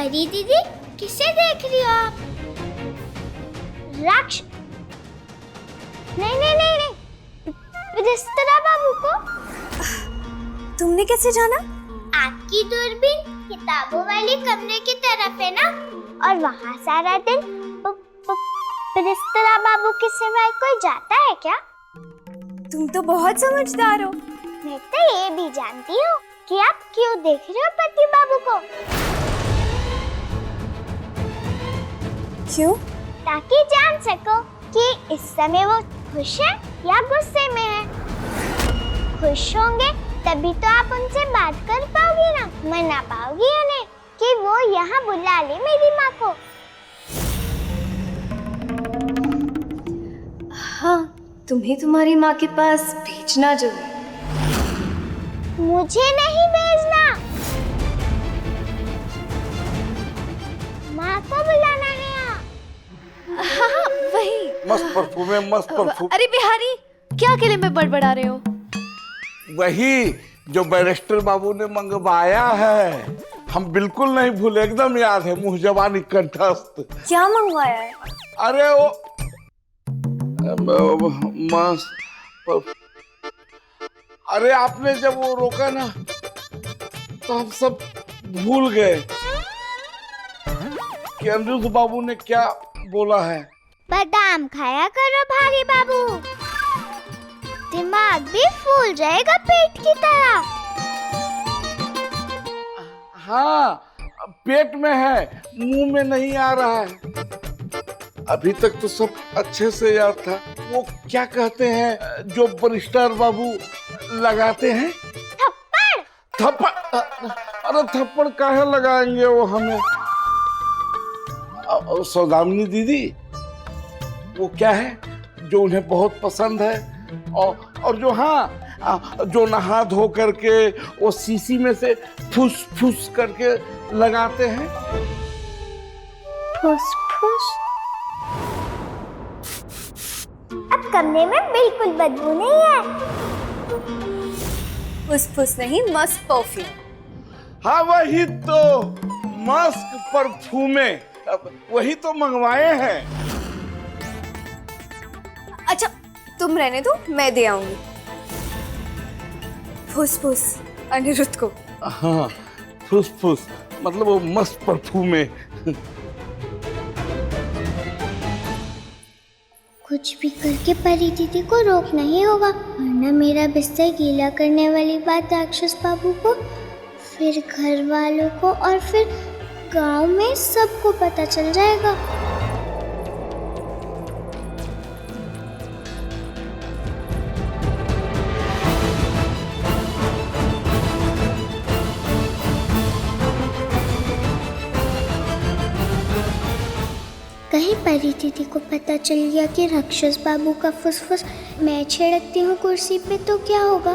परी दीदी, किसे देख रही हो आप? राक्ष नहीं नहीं नहीं नहीं, बिस्तरा बाबू को। तुमने कैसे जाना? आपकी दूरबीन किताबों वाली कमरे की तरफ है ना, और वहाँ सारा दिन बिस्तरा बाबू के सिवाय कोई जाता है क्या? तुम तो बहुत समझदार हो। मैं तो ये भी जानती हूँ कि आप क्यों देख रहे हो पति बाबू को। क्यों? ताकि जान सको कि इस समय वो खुश है या गुस्से में है। खुश होंगे तभी तो आप उनसे बात कर पाओगी ना, मना पाओगी उन्हें कि वो यहाँ बुला ले मेरी माँ को। हाँ, तुम्हें तुम्हारी माँ के पास भेजना जरूर। मुझे नहीं भेजना, माँ को बुलाना है। हाँ, वही। मस्त परफ्यूम है, मस्त परफ्यूम। अरे बिहारी, क्या अकेले में बड़बड़ा रहे हो? वही जो बैरिस्टर बाबू ने मंगवाया है, हम बिल्कुल नहीं भूले, एकदम याद है, मुंह जबानी कंठस्थ। क्या मंगवाया है? अरे वो मस्त। अरे आपने जब वो रोका ना तो हम सब भूल गए कि अनिरुद्ध बाबू ने क्या बोला है। बादाम खाया करो भारी बाबू, दिमाग भी फूल जाएगा पेट की तरह। हाँ, पेट में है, मुंह में नहीं आ रहा है। अभी तक तो सब अच्छे से याद था। वो क्या कहते हैं जो बैरिस्टर बाबू लगाते हैं? थप्पड़। थप्पड़? अरे थप्पड़ काहे लगाएंगे वो हमें? सौदामिनी दीदी, वो क्या है जो उन्हें बहुत पसंद है और जो जो नहा धो करके वो शीशी में से फुस फुस करके लगाते हैं। फुस फुस। अब कमरे में बिल्कुल बदबू नहीं है। फुस-फुस नहीं, मस्त परफ्यूम। हाँ वही तो, मस्क परफ्यूमे, वही तो मंगवाए हैं। अच्छा, तुम रहने दो, मैं दे आऊंगी। फुस-फुस अनिरुद्ध को। हाँ, फुस फुस मतलब वो मस्त परफ्यूमे। कुछ भी करके परी दीदी को रोकना ही होगा, वरना मेरा बिस्तर गीला करने वाली बात राक्षस बाबू को, फिर घर वालों को और फिर गांव में सबको पता चल जाएगा। कहीं परी दीदी को पता चल गया कि राक्षस बाबू का फुसफुस मैं छिड़कती हूँ कुर्सी पे तो क्या होगा?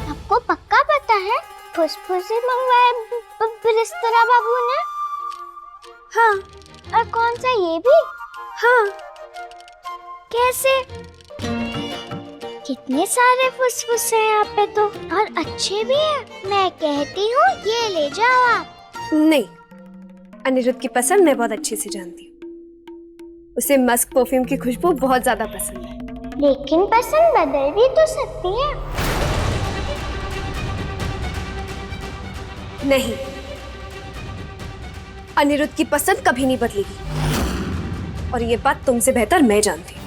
आपको पक्का पता है फुसफुस ही मंगवाया बिस्तरा बाबू ने? हाँ। और कौन सा ये भी? हाँ। कैसे? कितने सारे फुसफुस हैं यहाँ पे तो, और अच्छे भी हैं। मैं कहती हूँ ये ले जाओ आप। नहीं, अनिरुद्ध की पसंद मैं बहुत अच्छे से जानती हूँ। उसे मस्क परफ्यूम की खुशबू बहुत ज्यादा पसंद है। लेकिन पसंद बदल भी तो सकती है। नहीं, अनिरुद्ध की पसंद कभी नहीं बदलेगी, और ये बात तुमसे बेहतर मैं जानती हूँ।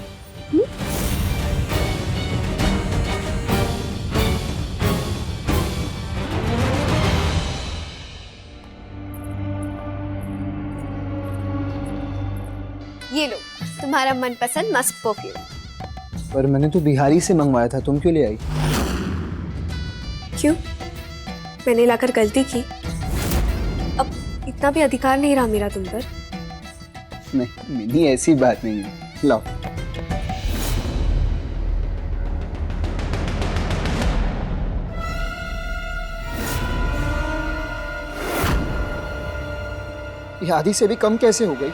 ये लो, तुम्हारा मनपसंद मस्क परफ्यूम। पर मैंने तो बिहारी से मंगवाया था, तुम क्यों ले आई? क्यों? मैंने लाकर गलती की? अब इतना भी अधिकार नहीं रहा मेरा तुम पर। नहीं मिनी, ऐसी बात नहीं है, लाओ। ये आधी से भी कम कैसे हो गई?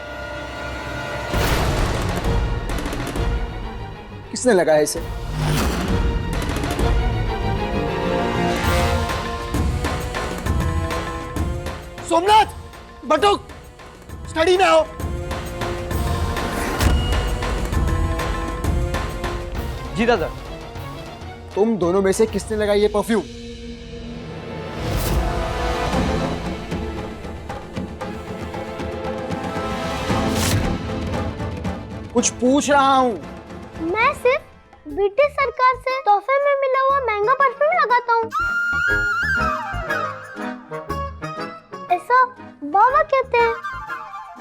किसने लगाया इसे? सोमनाथ, बटुक, स्टडी में आओ। जी दादा। तुम दोनों में से किसने लगाई ये परफ्यूम? कुछ पूछ रहा हूं। मैं सिर्फ ब्रिटिश सरकार से तोहफे में मिला हुआ महंगा परफ्यूम लगाता हूँ। ऐसा बाबा कहते हैं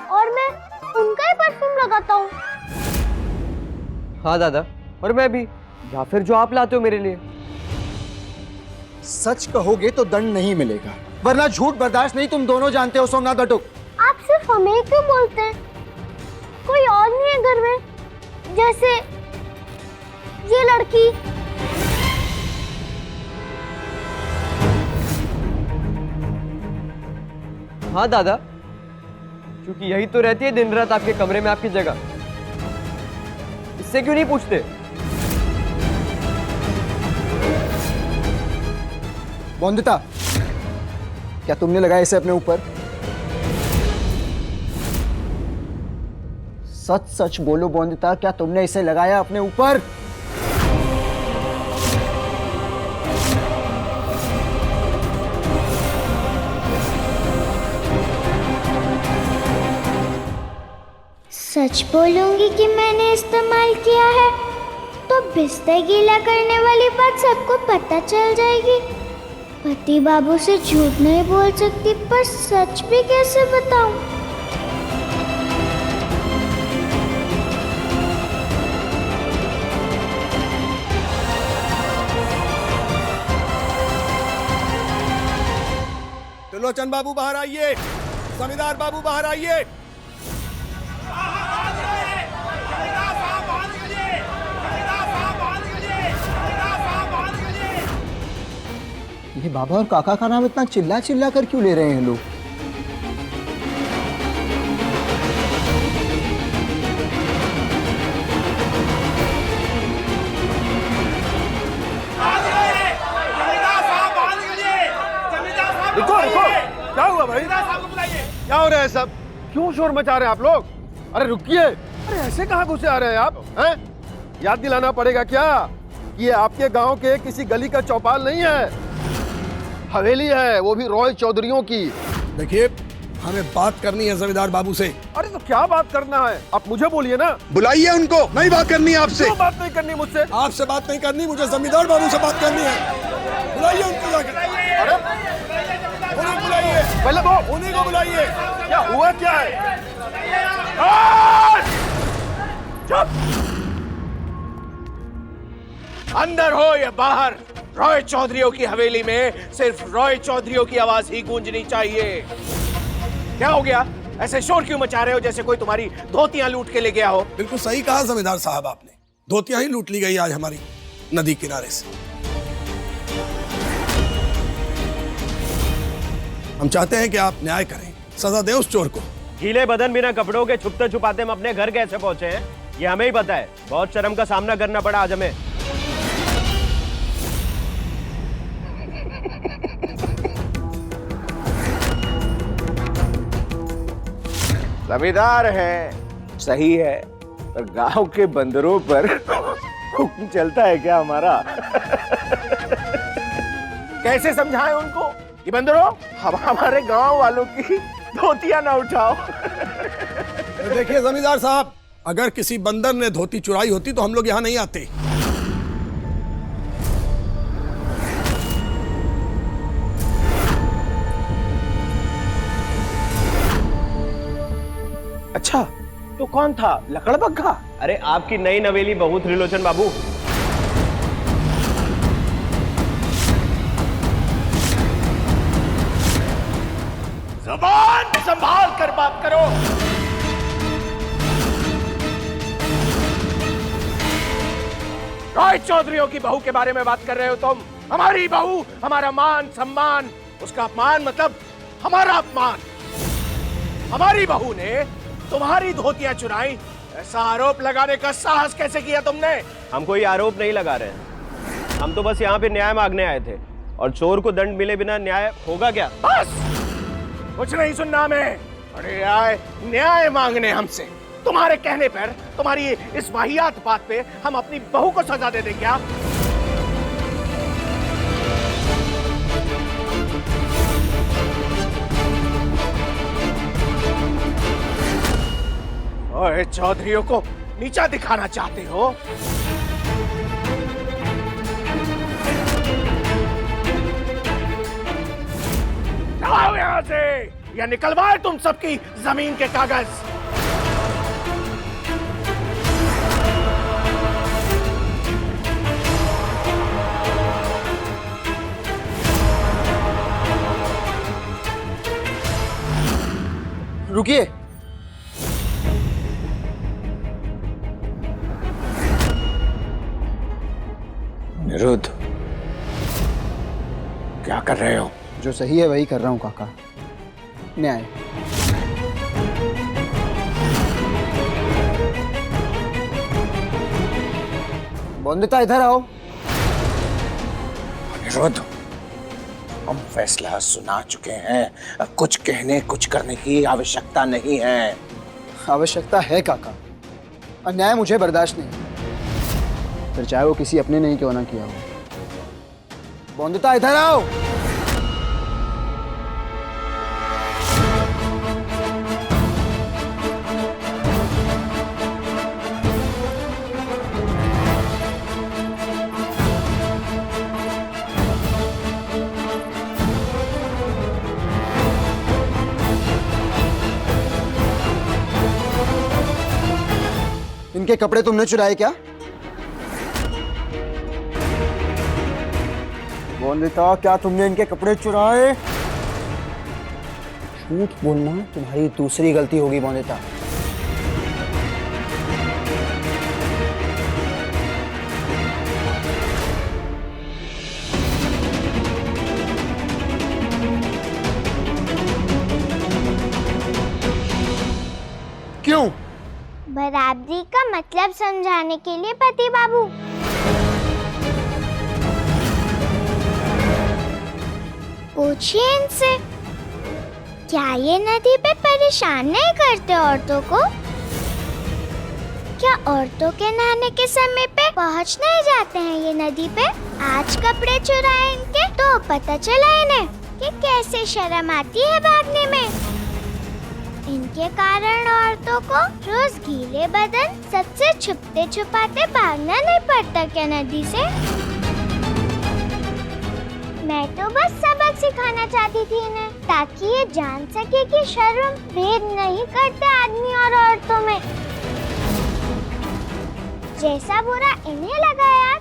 और मैं उनका ही परफ्यूम लगाता हूँ। हाँ दादा, और मैं भी, या फिर जो आप लाते हो मेरे लिए। सच कहोगे तो दंड नहीं मिलेगा, वरना झूठ बर्दाश्त नहीं। तुम दोनों जानते हो सोमनाथ बटुक। आप सिर्फ हमें ही क्यों बोलते हैं? कोई और नहीं है घर में, जैसे ये लड़की। हाँ दादा, क्योंकि यही तो रहती है दिन रात आपके कमरे में आपकी जगह। इससे क्यों नहीं पूछते? बोंदिता, क्या तुमने लगाया इसे अपने ऊपर? सच सच बोलो बोंदिता, क्या तुमने इसे लगाया अपने ऊपर? सच बोलूंगी कि मैंने इस्तेमाल किया है तो बिस्तर गीला करने वाली बात सबको पता चल जाएगी। पति बाबू से झूठ नहीं बोल सकती, पर सच भी कैसे बताऊं? त्रिलोचन बाबू बाहर आइए, जमींदार बाबू बाहर आइए। ये बाबा और काका का नाम इतना चिल्ला चिल्ला कर क्यों ले रहे हैं लोग? रुको रुको, क्या हुआ भाई? क्या हो रहा है सब? क्यों शोर मचा रहे हैं आप लोग? अरे रुकिए, अरे ऐसे कहाँ घुसे आ रहे हैं आप? हैं? याद दिलाना पड़ेगा क्या? ये आपके गांव के किसी गली का चौपाल नहीं है, हवेली है, वो भी रॉय चौधरियों की। देखिए, हमें बात करनी है जमींदार बाबू से। अरे तो क्या बात करना है? आप मुझे बोलिए ना। बुलाइए उनको, नहीं बात करनी है आपसे। क्यों बात नहीं करनी मुझसे? आपसे बात नहीं करनी, मुझे जमींदार बाबू से बात करनी है। बुलाइए उनको जाकर। अरे उन्हें बुलाइए, पहले तो उन्हीं को बुलाइए। क्या हुआ क्या है? चुप! अंदर हो या बाहर, रॉय चौधरियों की हवेली में सिर्फ रॉय चौधरियों की आवाज ही गूंजनी चाहिए। क्या हो गया? ऐसे शोर क्यों मचा रहे हो जैसे कोई तुम्हारी धोतियां लूट के ले गया हो? बिल्कुल सही कहा जमींदार साहब आपने, धोतियां ही लूट ली गई आज हमारी नदी किनारे से। हम चाहते हैं कि आप न्याय करें, सजा दें उस चोर को। गीले बदन बिना कपड़ों के छुपते छुपाते हम अपने घर कैसे पहुंचे हैं, ये हमें ही पता है। बहुत शर्म का सामना करना पड़ा आज हमें। जमींदार है, सही है, पर गांव के बंदरों पर हुक्म चलता है क्या हमारा? कैसे समझाएं उनको कि बंदरों, हम हमारे गांव वालों की धोतियां ना उठाओ। देखिए जमींदार साहब, अगर किसी बंदर ने धोती चुराई होती तो हम लोग यहाँ नहीं आते। अच्छा, तो कौन था? लकड़बग्घा? अरे आपकी नई नवेली बहू त्रिलोचन बाबू। जबान संभाल कर बात करो। रॉय चौधरियों की बहू के बारे में बात कर रहे हो तुम? हमारी बहू, हमारा मान सम्मान, उसका अपमान मतलब हमारा अपमान। हमारी बहू ने तुम्हारी धोतियां चुराई, ऐसा आरोप लगाने का साहस कैसे किया तुमने? हम कोई आरोप नहीं लगा रहे हैं, हम तो बस यहाँ पे न्याय मांगने आए थे, और चोर को दंड मिले बिना न्याय होगा क्या? बस कुछ नहीं सुनना मैं। अरे आए न्याय मांगने हमसे। तुम्हारे कहने पर, तुम्हारी इस वाहियात बात पे हम अपनी बहू को सजा दे दें क्या? ओए चौधरियों को नीचा दिखाना चाहते हो? जाओ यहां से या निकलवाए तुम सबकी जमीन के कागज। रुकिए। निरुद्ध, क्या कर रहे हो? जो सही है वही कर रहा हूँ काका। न्याय। बोंदिता इधर आओ। निरुद्ध, हम फैसला सुना चुके हैं। अब कुछ कहने कुछ करने की आवश्यकता नहीं है। आवश्यकता है काका। अन्याय मुझे बर्दाश्त नहीं, फिर चाहे वो किसी अपने नहीं क्यों ना किया हो। बोंदिता इधर आओ। इनके कपड़े तुमने चुराए क्या? बोंदिता, क्या तुमने इनके कपड़े चुराए? झूठ बोलना तुम्हारी दूसरी गलती होगी बोंदिता। क्यों? बराबरी का मतलब समझाने के लिए पति बाबू। पूछिए इनसे, क्या ये नदी पे परेशान नहीं करते औरतों को? क्या औरतों के नहाने के समय पे पहुंच नहीं जाते हैं ये नदी पे? आज कपड़े चुराए इनके तो पता चला इन्हें कि कैसे शर्म आती है भागने में। इनके कारण औरतों को रोज गीले बदन सबसे छुपते छुपाते भागना नहीं पड़ता क्या नदी से? मैं तो बस सबक सिखाना चाहती थी इन्हें, ताकि ये जान सके कि शर्म भेद नहीं करते आदमी और औरतों में। जैसा बुरा इन्हें लगा यार,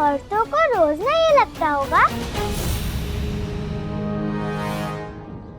औरतों को रोज नहीं लगता होगा।